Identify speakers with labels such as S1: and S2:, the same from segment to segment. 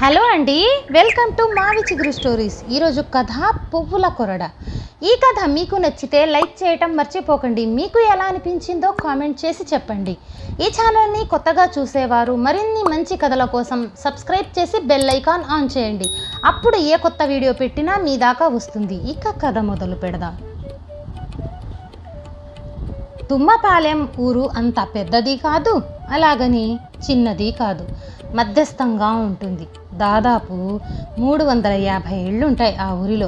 S1: Hello అండి, welcome to మావి చిగురు స్టోరీస్. ఈరోజు కథ పువ్వుల కొరడ. ఈ కథ మీకు నచ్చితే లైక్ చేయటం మర్చిపోకండి. మీకు ఎలా అనిపించిందో కామెంట్ చేసి చెప్పండి. ఈ ఛానల్ని కొత్తగా చూసేవారు మరిన్ని మంచి కథల కోసం సబ్స్క్రైబ్ చేసి బెల్ ఐకాన్ ఆన్ చేయండి. అప్పుడు ఏ కొత్త వీడియో పెట్టినా మీ దాకా వస్తుంది. ఇక కథ మొదలు పెడదాం. తుమ్మపాలెం ఊరు అంత పెద్దది కాదు, అలాగని చిన్నది కాదు, మధ్యస్థంగా ఉంటుంది. దాదాపు 350 ఇళ్ళు ఉంటాయి ఆ ఊరిలో.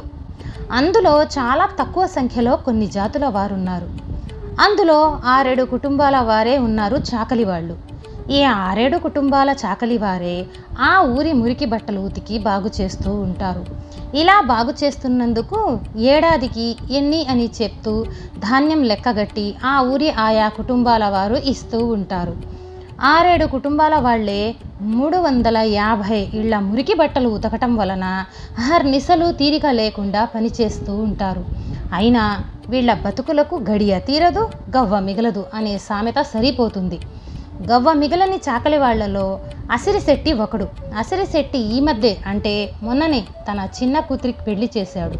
S1: అందులో చాలా తక్కువ సంఖ్యలో కొన్ని జాతుల వారున్నారు. అందులో 6-7 కుటుంబాల వారే ఉన్నారు చాకలి వాళ్ళు. ఈ 6-7 కుటుంబాల చాకలి వారే ఆ ఊరి మురికి బట్టలు ఉతికి బాగు చేస్తూ ఉంటారు. ఇలా బాగు చేస్తున్నందుకు ఏడాదికి ఎన్ని అని చెప్తూ ధాన్యం లెక్కగట్టి ఆ ఊరి ఆయా కుటుంబాల వారు ఇస్తూ ఉంటారు. 6-7 కుటుంబాల వాళ్లే 350 ఇళ్ల మురికి బట్టలు ఉతకటం వలన అహర్నిశలు తీరిక లేకుండా పనిచేస్తూ ఉంటారు. అయినా వీళ్ళ బతుకులకు గడియ తీరదు, గవ్వ మిగలదు అనే సామెత సరిపోతుంది. గవ్వ మిగలని చాకలి వాళ్లలో అసిరిశెట్టి ఒకడు. అసిరిశెట్టి ఈ మధ్య అంటే మొన్ననే తన చిన్న కూతురికి పెళ్లి చేశాడు.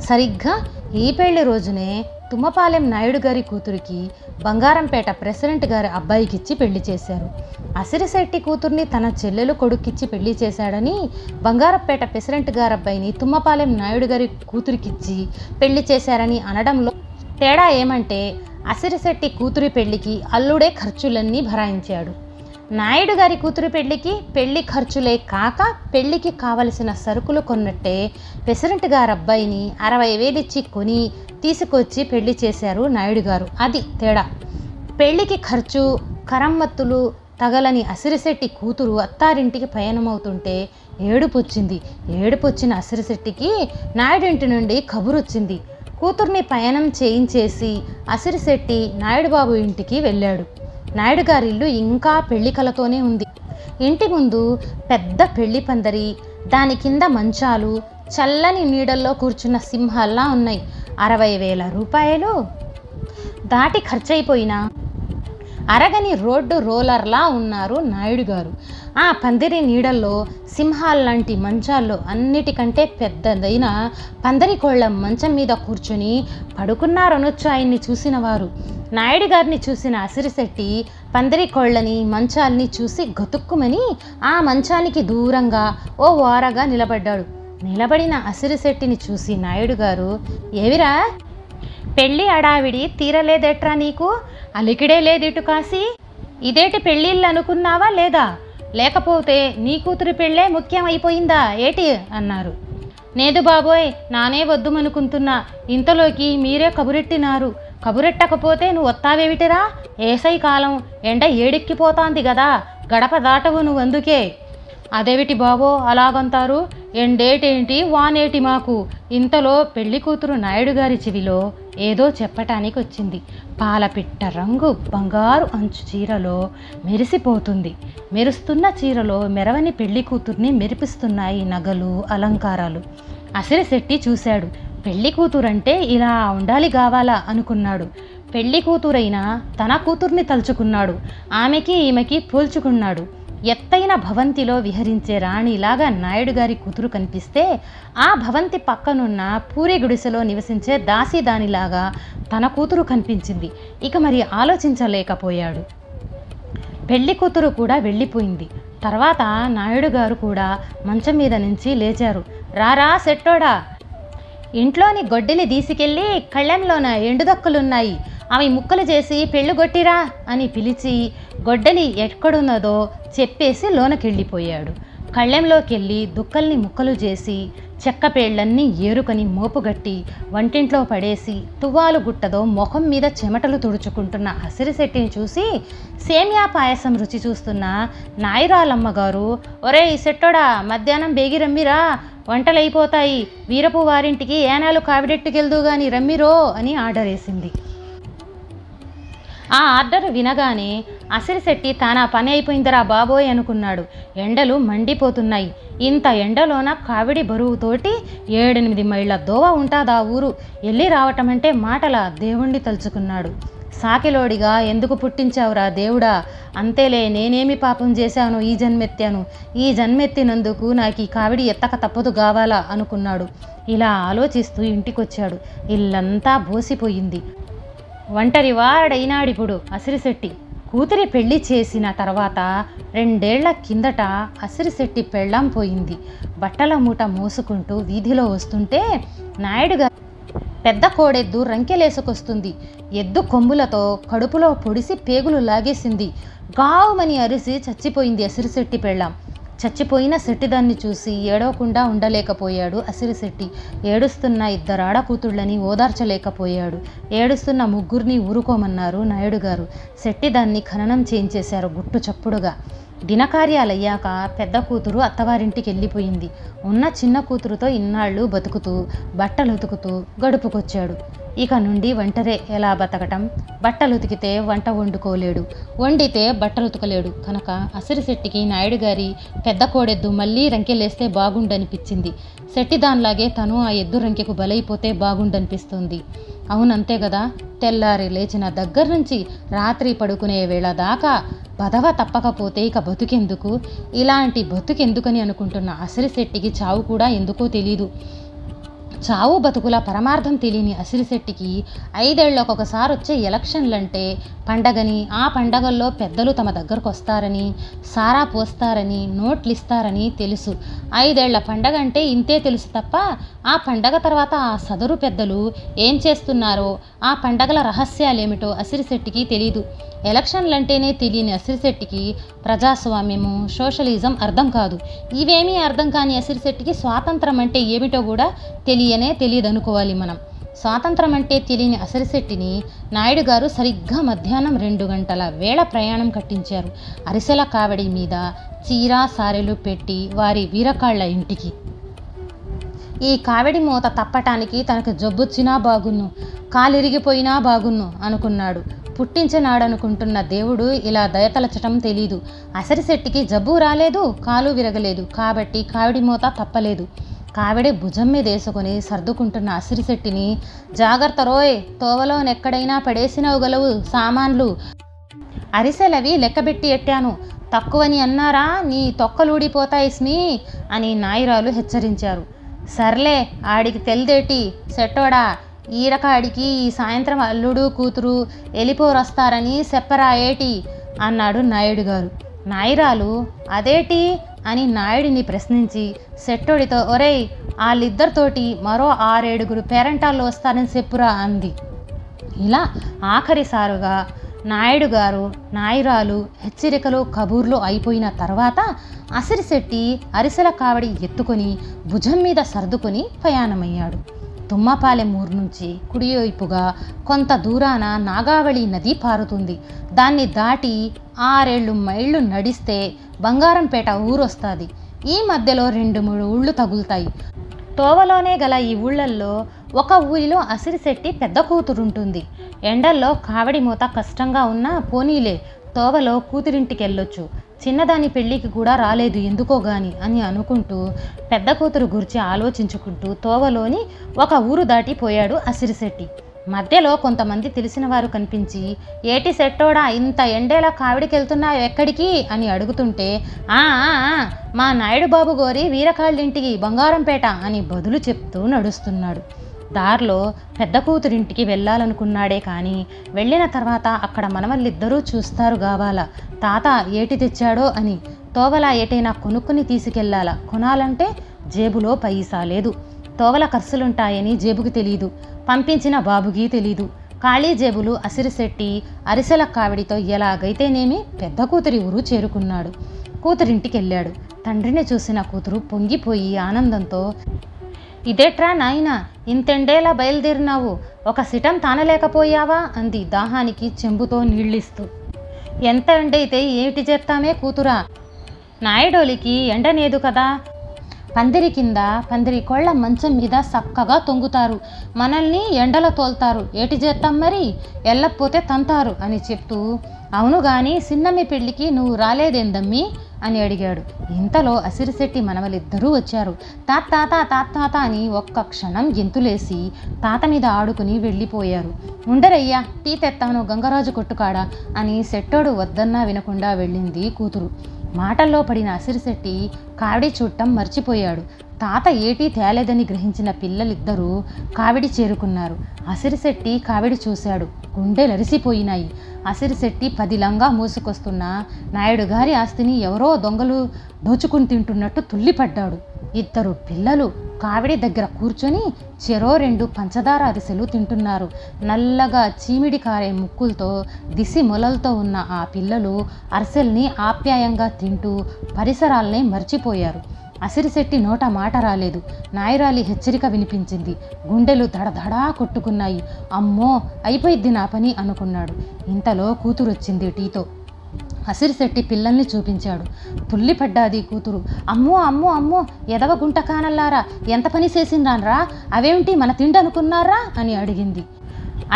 S1: సరిగ్గా ఈ పెళ్లి రోజునే తుమ్మపాలెం నాయుడు గారి కూతురికి బంగారంపేట ప్రెసిడెంట్ గారి అబ్బాయికిచ్చి పెళ్లి చేశారు. అసిరిశెట్టి కూతుర్ని తన చెల్లెలు కొడుక్కిచ్చి పెళ్లి చేశాడని బంగారంపేట ప్రెసిడెంట్ గారి అబ్బాయిని తుమ్మపాలెం నాయుడు గారి కూతురికిచ్చి పెళ్లి చేశారని అనడంలో తేడా ఏమంటే అసిరిశెట్టి కూతురి పెళ్లికి అల్లుడే ఖర్చులన్నీ భరాయించాడు. నాయుడు గారి కూతురి పెళ్లికి పెళ్లి ఖర్చులే కాక పెళ్లికి కావలసిన సరుకులు కొన్నట్టే ప్రెసిడెంట్ గారి అబ్బాయిని 60,000 ఇచ్చి కొని తీసుకొచ్చి పెళ్లి చేశారు నాయుడు గారు. అది తేడా. పెళ్లికి ఖర్చు కరమ్మత్తులు తగలని అసిరిశెట్టి కూతురు అత్తారింటికి పయనమవుతుంటే ఏడుపొచ్చిన అసిరిశెట్టికి నాయుడింటి నుండి కబురొచ్చింది. కూతుర్ని పయనం చేయించేసి అసిరిశెట్టి నాయుడు బాబు ఇంటికి వెళ్ళాడు. నాయుడు గారి ఇల్లు ఇంకా పెళ్లి కలతోనే ఉంది. ఇంటి ముందు పెద్ద పెళ్లి పందిరి, దాని కింద మంచాలు, చల్లని నీడల్లో కూర్చున్న సింహాల్లా ఉన్నాయి. 60,000 రూపాయలు దాటి ఖర్చయిపోయినా అరగని రోడ్డు రోలర్లా ఉన్నారు నాయుడు గారు. ఆ పందిరి నీడల్లో సింహాల్లాంటి మంచాల్లో అన్నిటికంటే పెద్దదైన పందిరి కోళ్ల మంచం మీద కూర్చొని పడుకున్నారనొచ్చు ఆయన్ని చూసిన వారు. నాయుడు గారిని చూసిన అసిరిశెట్టి పందిరి కోళ్లని మంచాల్ని చూసి గతుక్కుమని ఆ మంచానికి దూరంగా ఓ వారగా నిలబడ్డాడు. నిలబడిన అసిరిశెట్టిని చూసి నాయుడు గారు, ఏవిరా పెళ్ళి అడావిడి తీరలేదెట్రా నీకు? అలికిడే లేదిటు కాసి? ఇదేటి పెళ్ళిళ్ళు అనుకున్నావా లేదా? లేకపోతే నీ కూతురి పెళ్ళే ముఖ్యం అయిపోయిందా ఏటి అన్నారు. నేదు బాబోయ్, నానే వద్దుమనుకుంటున్నా, ఇంతలోకి మీరే కబురెట్టినారు. కబురెట్టకపోతే నువ్వు వస్తావేమిటిరా? ఏసై కాలం ఎండ ఏడెక్కిపోతాంది గదా, గడప దాటవు నువ్వు అందుకే. అదేవిటి బాబో అలాగంటారు? ఎండేటేంటి వానేటి మాకు. ఇంతలో పెళ్లి కూతురు నాయుడు గారి చెవిలో ఏదో చెప్పటానికి వచ్చింది. పాలపిట్ట రంగు బంగారు అంచు చీరలో మెరిసిపోతుంది. మెరుస్తున్న చీరలో మెరవని పెళ్లి కూతుర్ని మెరిపిస్తున్నాయి నగలు, అలంకారాలు. అసిరిశెట్టి చూశాడు. పెళ్లి కూతురంటే ఇలా ఉండాలి కావాలా అనుకున్నాడు. పెళ్లి కూతురైనా తన కూతుర్ని తలుచుకున్నాడు. ఆమెకి ఈమెకి పోల్చుకున్నాడు. ఎత్తైన భవంతిలో విహరించే రాణిలాగా నాయుడు గారి కూతురు కనిపిస్తే ఆ భవంతి పక్కనున్న పూరి గుడిసెలో నివసించే దాసిదానిలాగా తన కూతురు కనిపించింది. ఇక మరి ఆలోచించలేకపోయాడు. పెళ్లి కూతురు కూడా వెళ్ళిపోయింది. తర్వాత నాయుడు గారు కూడా మంచం మీద నుంచి లేచారు. రారా సెట్టోడా, ఇంట్లోని గొడ్డలి తీసుకెళ్ళి కళ్ళెంలోన ఎండుదక్కులున్నాయి, అవి ముక్కలు చేసి పెళ్ళుగొట్టిరా అని పిలిచి గొడ్డలి ఎక్కడున్నదో చెప్పేసి లోనకెళ్ళిపోయాడు. కళ్ళెంలోకెళ్ళి దుక్కల్ని ముక్కలు చేసి చెక్క పేళ్లన్నీ ఏరుకొని మోపుగట్టి వంటింట్లో పడేసి తువ్వాలు గుట్టదో మొహం మీద చెమటలు తుడుచుకుంటున్న అసిరిశెట్టిని చూసి సేమియా పాయసం రుచి చూస్తున్న నాయిరాలమ్మగారు, ఒరే ఈ సెట్టోడా, మధ్యాహ్నం బేగి రమ్మిరా, వంటలైపోతాయి, వీరపు వారింటికి ఏనాలు కావిడెట్టుకెళ్దు గాని రమ్మిరో అని ఆర్డర్ వేసింది. ఆ ఆర్డర్ వినగానే అసిరిశెట్టి తానా పని అయిపోయిందిరా బాబోయ్ అనుకున్నాడు. ఎండలు మండిపోతున్నాయి. ఇంత ఎండలోన కావిడి బరువుతోటి 7-8 మైళ్ళ దోవ ఉంటాదా ఊరు. వెళ్ళి రావటం అంటే మాటల దేవుణ్ణి తలుచుకున్నాడు. సాకిలోడిగా ఎందుకు పుట్టించావురా దేవుడా, అంతేలే, నేనేమి పాపం చేశాను, ఈ జన్మెత్తినందుకు నాకు ఈ కావిడి ఎత్తక తప్పదు కావాలా అనుకున్నాడు. ఇలా ఆలోచిస్తూ ఇంటికొచ్చాడు. ఇల్లంతా బోసిపోయింది. ఒంటరి వాడైనాడిప్పుడు అసిరిశెట్టి. కూతురి పెళ్లి చేసిన తర్వాత 2 ఏళ్ల కిందట అసిరిశెట్టి పెళ్ళాం పోయింది. బట్టల మూట మోసుకుంటూ వీధిలో వస్తుంటే నాయుడుగా పెద్ద కోడెద్దు రంకెలేసుకొస్తుంది. ఎద్దు కొమ్ములతో కడుపులో పొడిసి పేగులు లాగేసింది. గావుమని అరిసి చచ్చిపోయింది అసిరిశెట్టి పెళ్ళాం. చచ్చిపోయిన శెట్టిదాన్ని చూసి ఏడవకుండా ఉండలేకపోయాడు అసిరిశెట్టి. ఏడుస్తున్న 2 ఆడకూతుళ్ళని ఓదార్చలేకపోయాడు. ఏడుస్తున్న 3 ఊరుకోమన్నారు నాయుడు గారు. శెట్టిదాన్ని ఖననం చేయించేశారు గుట్టు చప్పుడుగా. దినకార్యాలయ్యాక పెద్ద కూతురు అత్తవారింటికి వెళ్ళిపోయింది. ఉన్న చిన్న కూతురుతో ఇన్నాళ్ళు బతుకుతూ బట్టలు ఉతుకుతూ గడుపుకొచ్చాడు. ఇక నుండి ఒంటరే ఎలా బతకటం? బట్టలు ఉతికితే వంట వండుకోలేడు, వండితే బట్టలు ఉతకలేడు. కనుక అసిరిశెట్టికి నాయుడు గారి పెద్ద కోడెద్దు మళ్ళీ రంకెలేస్తే బాగుండనిపించింది. శెట్టిదాన్లాగే తను ఆ ఎద్దు రంకెకు బలైపోతే బాగుండనిపిస్తుంది. అవునంతే కదా. తెల్లారి లేచిన దగ్గర నుంచి రాత్రి పడుకునే వేళ దాకా బదవ తప్పకపోతే ఇక బతుకెందుకు? ఇలాంటి బతుకెందుకని అనుకుంటున్న అసిరిశెట్టికి చావు కూడా ఎందుకో తెలీదు. చావు బతుకుల పరమార్థం తెలియని అసిరిశెట్టికి 5 ఏళ్లకొకసారి వచ్చే ఎలక్షన్లంటే పండగని, ఆ పండగల్లో పెద్దలు తమ దగ్గరకు వస్తారని, సారా పోస్తారని, నోట్లు ఇస్తారని తెలుసు. 5 ఏళ్ల పండగ అంటే ఇంతే తెలుసు తప్ప ఆ పండగ తర్వాత ఆ సదరు పెద్దలు ఏం చేస్తున్నారో, ఆ పండగల రహస్యాలేమిటో అసిరిశెట్టికి తెలీదు. ఎలక్షన్లంటేనే తెలియని అసిరిశెట్టికి ప్రజాస్వామ్యము, సోషలిజం అర్థం కాదు. ఇవేమీ అర్థం కాని అసిరిశెట్టికి స్వాతంత్రం అంటే ఏమిటో కూడా తెలియదనుకోవాలి మనం. స్వాతంత్రం అంటే తెలియని అసిరిశెట్టిని నాయుడు గారు సరిగ్గా మధ్యాహ్నం 2 గంటల వేళ ప్రయాణం కట్టించారు అరిసెల కావడి మీద చీర సారెలు పెట్టి వారి వీరకాళ్ల ఇంటికి. ఈ కావడి మూత తప్పటానికి తనకు జబ్బొచ్చినా బాగున్ను, కాలిరిగిపోయినా బాగున్ను అనుకున్నాడు. పుట్టించినాడనుకుంటున్న దేవుడు ఇలా దయతలచటం తెలీదు. అసిరిశెట్టికి జబ్బు రాలేదు, కాలు విరగలేదు, కాబట్టి కావిడి మూత తప్పలేదు. కావిడి భుజం మీద వేసుకొని సర్దుకుంటున్న అసిరిశెట్టిని, జాగ్రత్త రోయ్, తోవలోనెక్కడైనా పడేసినవు గలవు సామాన్లు, అరిసెలవి లెక్కబెట్టి ఎట్టాను, తక్కువని అన్నారా నీ తొక్కలూడిపోతాయి స్మీ అని నాయిరాలు హెచ్చరించారు. సర్లే, ఆడికి తెల్దేటి సెట్టోడా, ఈరకాడికి ఈ సాయంత్రం అల్లుడు కూతురు ఎలిపోరొస్తారని చెప్పరా ఏటి అన్నాడు నాయుడు గారు. నాయిరాలు అదేటి అని నాయుడిని ప్రశ్నించి సెట్టోడితో, ఒరేయ్, వాళ్ళిద్దరితోటి మరో 6-7 పేరంటాళ్ళు వస్తారని చెప్పురా అంది. ఇలా ఆఖరిసారుగా నాయుడు గారు, నాయిరాలు హెచ్చరికలు కబూర్లు అయిపోయిన తర్వాత అసిరిశెట్టి అరిసెల కావడి ఎత్తుకొని భుజం మీద సర్దుకొని ప్రయాణమయ్యాడు. తుమ్మపాలెం ఊరు నుంచి కుడివైపుగా కొంత దూరాన నాగావళి నది పారుతుంది. దాన్ని దాటి 6-7 మైళ్ళు నడిస్తే బంగారంపేట ఊరొస్తుంది. ఈ మధ్యలో 2-3 ఊళ్ళు తగులుతాయి. తోవలోనే గల ఈ ఊళ్ళల్లో ఒక ఊరిలో అసిరిశెట్టి పెద్ద కూతురుంటుంది. ఎండల్లో కావడి మూత కష్టంగా ఉన్నా పోనీలే, తోవలో కూతురింటికి వెళ్ళొచ్చు, చిన్నదాని పెళ్ళికి కూడా రాలేదు ఎందుకో గాని అని అనుకుంటూ పెద్ద కూతురు గురించి ఆలోచించుకుంటూ తోవలోని ఒక ఊరు దాటిపోయాడు అసిరిశెట్టి. మధ్యలో కొంతమంది తెలిసిన వారు కనిపించి, ఏటి సెట్టోడా, ఇంత ఎండేలా కావిడికి వెళ్తున్నావు ఎక్కడికి అని అడుగుతుంటే, మా నాయుడు బాబు గోరి వీరకాళ్ళింటికి బంగారంపేట అని బదులు చెప్తూ నడుస్తున్నాడు. దారిలో పెద్ద కూతురింటికి వెళ్ళాలనుకున్నాడే కానీ వెళ్ళిన తర్వాత అక్కడ మనవళ్ళిద్దరూ చూస్తారు కావాలా తాత ఏటి తెచ్చాడో అని. తోవల ఏటైనా కొనుక్కుని తీసుకెళ్లాలా, కొనాలంటే జేబులో పైసా లేదు. తోవల ఖర్చులుంటాయని జేబుకి తెలీదు, పంపించిన బాబుకి తెలీదు. ఖాళీ జేబులు అసిరిశెట్టి అరిసెల కావిడితో ఎలాగైతేనేమి పెద్ద కూతురి ఊరు చేరుకున్నాడు. కూతురింటికి వెళ్ళాడు. తండ్రిని చూసిన కూతురు పొంగిపోయి ఆనందంతో, ఇదేట్రా నాయనా, ఇంతెండేలా బయలుదేరినావు, ఒక సిటం తానలేకపోయావా అంది దాహానికి చెంబుతో నీళ్ళిస్తూ. ఎంత ఎండైతే ఏమిటి చేస్తామే కూతురా, నాయుడోలికి ఎండనేదు కదా, పందిరి కింద పందిరి కోళ్ల మంచం మీద చక్కగా తొంగుతారు, మనల్ని ఎండలో తోల్తారు, ఏటి చేస్తాం మరి, వెళ్ళకపోతే తంతారు అని చెప్తూ, అవును గాని సిన్నమ్మి పెళ్ళికి నువ్వు రాలేదేందమ్మి అని అడిగాడు. ఇంతలో అసిరిశెట్టి మనవలిద్దరూ వచ్చారు. తాత తాత తాత తాత అని ఒక్క క్షణం గెంతులేసి తాత మీద ఆడుకుని వెళ్ళిపోయారు. ఉండరయ్యా, టీ తెత్తాను గంగరాజు కొట్టుకాడా అని శెట్టోడు వద్దన్నా వినకుండా వెళ్ళింది కూతురు. మాటల్లో పడిన అసిరిశెట్టి కావిడి చూడటం మర్చిపోయాడు. తాత ఏటీ తేలేదని గ్రహించిన పిల్లలిద్దరూ కావిడి చేరుకున్నారు. అసిరిశెట్టి కావిడి చూశాడు. గుండెలరిసిపోయినాయి. అసిరిశెట్టి పదిలంగా మూసుకొస్తున్న నాయుడు గారి ఆస్తిని ఎవరో దొంగలు దోచుకుని తింటున్నట్టు తుల్లిపడ్డాడు. ఇద్దరు పిల్లలు కావిడి దగ్గర కూర్చొని చెరో 2 పంచదార అరిసెలు తింటున్నారు. నల్లగా చీమిడి కారే ముక్కులతో దిసి మొలలతో ఉన్న ఆ పిల్లలు అరిసెల్ని ఆప్యాయంగా తింటూ పరిసరాల్ని మర్చిపోయారు. అసిరిశెట్టి నోట మాట రాలేదు. నాయరాలి హెచ్చరిక వినిపించింది. గుండెలు దడదడా కొట్టుకున్నాయి. అమ్మో, అయిపోయిద్ది నా పని అనుకున్నాడు. ఇంతలో కూతురొచ్చింది టీతో. అసిరిశెట్టి పిల్లల్ని చూపించాడు. తుల్లిపడ్డాది కూతురు. అమ్మో అమ్మో అమ్మో, ఎదవ గుంటకానల్లారా, ఎంత పని చేసిందాన్రా, అవేమిటి మన తిండి అనుకున్నారా అని అడిగింది.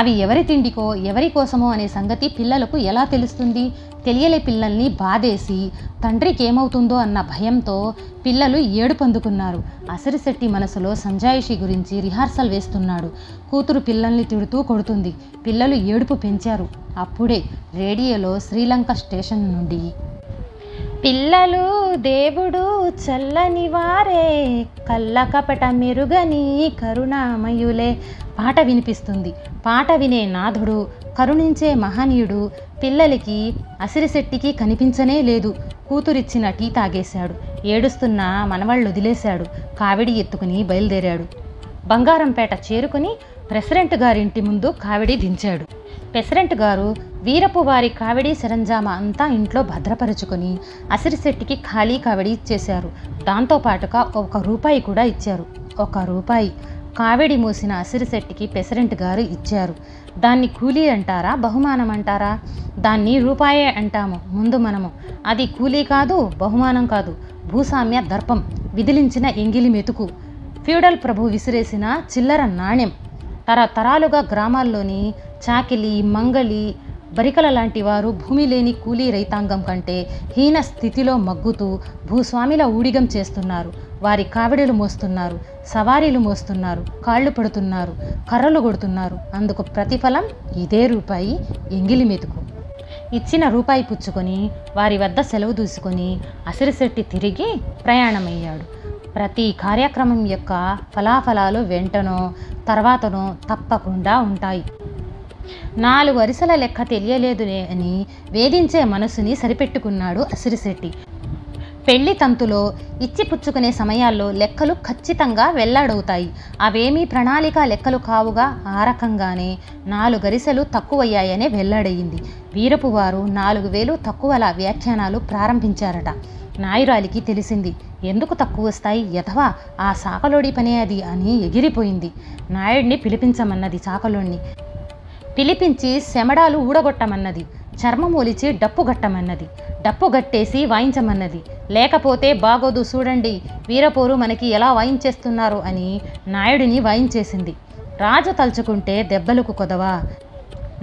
S1: అవి ఎవరి తిండికో ఎవరి కోసమో అనే సంగతి పిల్లలకు ఎలా తెలుస్తుంది? తెలియలే పిల్లల్ని బాధేసి తండ్రికి ఏమవుతుందో అన్న భయంతో పిల్లలు ఏడుపందుకున్నారు. అసిరిశెట్టి మనసులో సంజాయిషి గురించి రిహార్సల్ వేస్తున్నాడు. కూతురు పిల్లల్ని తిడుతూ కొడుతుంది. పిల్లలు ఏడుపు పెంచారు. అప్పుడే రేడియోలో శ్రీలంక స్టేషన్ నుండి పిల్లలు దేవుడు చల్లని వారే, కళ్ళ కపట మెరుగని కరుణామయులే పాట వినిపిస్తుంది. పాట వినే నాథుడు, కరుణించే మహనీయుడు పిల్లలకి అసిరిశెట్టికి కనిపించనే లేదు. కూతురిచ్చిన టీ తాగేశాడు. ఏడుస్తున్న మనవాళ్ళు వదిలేశాడు. కావిడి ఎత్తుకుని బయలుదేరాడు. బంగారంపేట చేరుకుని ప్రెసిడెంట్ గారింటి ముందు కావిడి దించాడు. ప్రెసిడెంట్ గారు వీరపు వారి కావిడి సరంజామా అంతా ఇంట్లో భద్రపరుచుకొని అసిరిశెట్టికి ఖాళీ కావిడి ఇచ్చేశారు. దాంతోపాటుగా 1 రూపాయి కూడా ఇచ్చారు. 1 రూపాయి కావిడి మూసిన అసిరిశెట్టికి ప్రెసిడెంట్ గారు ఇచ్చారు. దాన్ని కూలీ అంటారా, బహుమానం అంటారా? దాన్ని రూపాయే అంటాము ముందు మనము. అది కూలీ కాదు, బహుమానం కాదు. భూస్వామ్య దర్పం, విదిలించిన ఎంగిలి మెతుకు, ఫ్యూడల్ ప్రభు విసిరేసిన చిల్లర నాణ్యం. తరతరాలుగా గ్రామాల్లోని చాకిలి, మంగలి, బరికల లాంటి వారు భూమి లేని కూలీ రైతాంగం కంటే హీన స్థితిలో మగ్గుతూ భూస్వామిల ఊడిగం చేస్తున్నారు. వారి కావిడలు మోస్తున్నారు, సవారీలు మోస్తున్నారు, కాళ్ళు పడుతున్నారు, కర్రలు కొడుతున్నారు. అందుకు ప్రతిఫలం ఇదే రూపాయి ఎంగిలి మెతుకు. ఇచ్చిన రూపాయి పుచ్చుకొని వారి వద్ద సెలవు దూసుకొని అసిరిశెట్టి తిరిగి ప్రయాణమయ్యాడు. ప్రతి కార్యక్రమం యొక్క ఫలాఫలాలు వెంటనో తర్వాతనో తప్పకుండా ఉంటాయి. 4 అరిసెల లెక్క తెలియలేదు అని వేధించే మనసుని సరిపెట్టుకున్నాడు అసిరిశెట్టి. పెళ్లి తంతులో ఇచ్చిపుచ్చుకునే సమయాల్లో లెక్కలు ఖచ్చితంగా వెల్లడవుతాయి. అవేమీ ప్రణాళిక లెక్కలు కావుగా. ఆ రకంగానే 4 అరిసెలు తక్కువయ్యాయనే వెల్లడయింది. వీరపు వారు 4000 తక్కువల వ్యాఖ్యానాలు ప్రారంభించారట. నాయురాలికి తెలిసింది. ఎందుకు తక్కువ వస్తాయి ఎధవా, ఆ సాకలోడి పనే అది అని ఎగిరిపోయింది. నాయుడిని పిలిపించమన్నది. సాకలోడిని పిలిపించి శమడాలు ఊడగొట్టమన్నది. చర్మం ఒలిచి డప్పు గట్టమన్నది. డప్పు గట్టేసి వాయించమన్నది. లేకపోతే బాగోదు చూడండి వీరపోరు మనకి ఎలా వాయించేస్తున్నారు అని నాయుడిని వాయించేసింది. రాజు తలుచుకుంటే దెబ్బలకు కొదవా.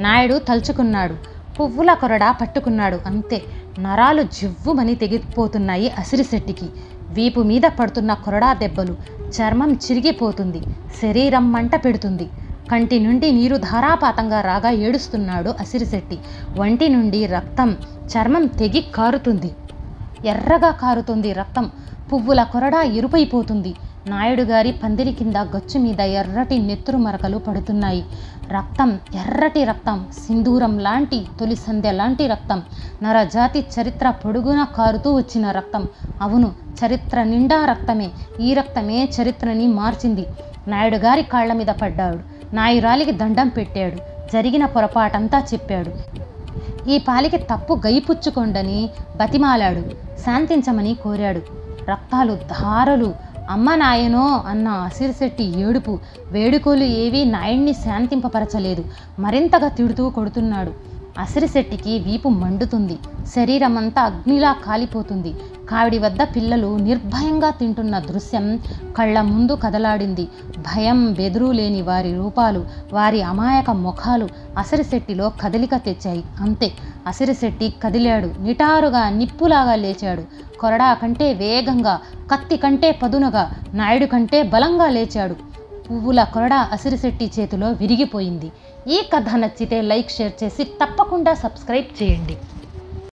S1: నాయుడు తలుచుకున్నాడు. పువ్వుల కొరడా పట్టుకున్నాడు. అంతే. నరాలు జివ్వుమని తెగిపోతున్నాయి అసిరిశెట్టికి. వీపు మీద పడుతున్న కొరడా దెబ్బలు. చర్మం చిరిగిపోతుంది. శరీరం మంట పెడుతుంది. కంటి నుండి నీరు ధారాపాతంగా రాగా ఏడుస్తున్నాడు అసిరిశెట్టి. వంటి నుండి రక్తం, చర్మం తెగి కారుతుంది. ఎర్రగా కారుతుంది రక్తం. పువ్వుల కొరడా ఎరుపైపోతుంది. నాయుడు గారి పందిరి కింద గచ్చు మీద ఎర్రటి నెత్తురు మరకలు పడుతున్నాయి. రక్తం, ఎర్రటి రక్తం, సింధూరం లాంటి, తొలి సంధ్య లాంటి రక్తం. నరజాతి చరిత్ర పొడుగున కారుతూ వచ్చిన రక్తం. అవును, చరిత్ర నిండా రక్తమే. ఈ రక్తమే చరిత్రని మార్చింది. నాయుడు గారి కాళ్ల మీద పడ్డాడు. నాయురాలికి దండం పెట్టాడు. జరిగిన పొరపాటంతా చెప్పాడు. ఈ పాలికి తప్పు గైపుచ్చుకోండని బతిమాలాడు. శాంతించమని కోరాడు. రక్తాలు ధారలు. అమ్మ నాయనో అన్న అసిరిశెట్టి ఏడుపు, వేడుకోలు ఏవీ నాయుడిని శాంతింపపరచలేదు. మరింతగా తిడుతూ కొడుతున్నాడు. అసిరిశెట్టికి వీపు మండుతుంది. శరీరమంతా అగ్నిలా కాలిపోతుంది. కావిడి వద్ద పిల్లలు నిర్భయంగా తింటున్న దృశ్యం కళ్ళ ముందు కదలాడింది. భయం బెదురు లేని వారి రూపాలు, వారి అమాయక ముఖాలు అసిరిశెట్టిలో కదలిక తెచ్చాయి. అంతే, అసిరిశెట్టి కదిలాడు. నిటారుగా నిప్పులాగా లేచాడు. కొరడా కంటే వేగంగా, కత్తి కంటే పదునుగా, నాయుడు కంటే బలంగా లేచాడు. పువ్వుల కొరడా అసిరిశెట్టి చేతిలో విరిగిపోయింది. ఈ కథ నచ్చితే లైక్, షేర్ చేసి తప్పకుండా సబ్స్క్రైబ్ చేయండి.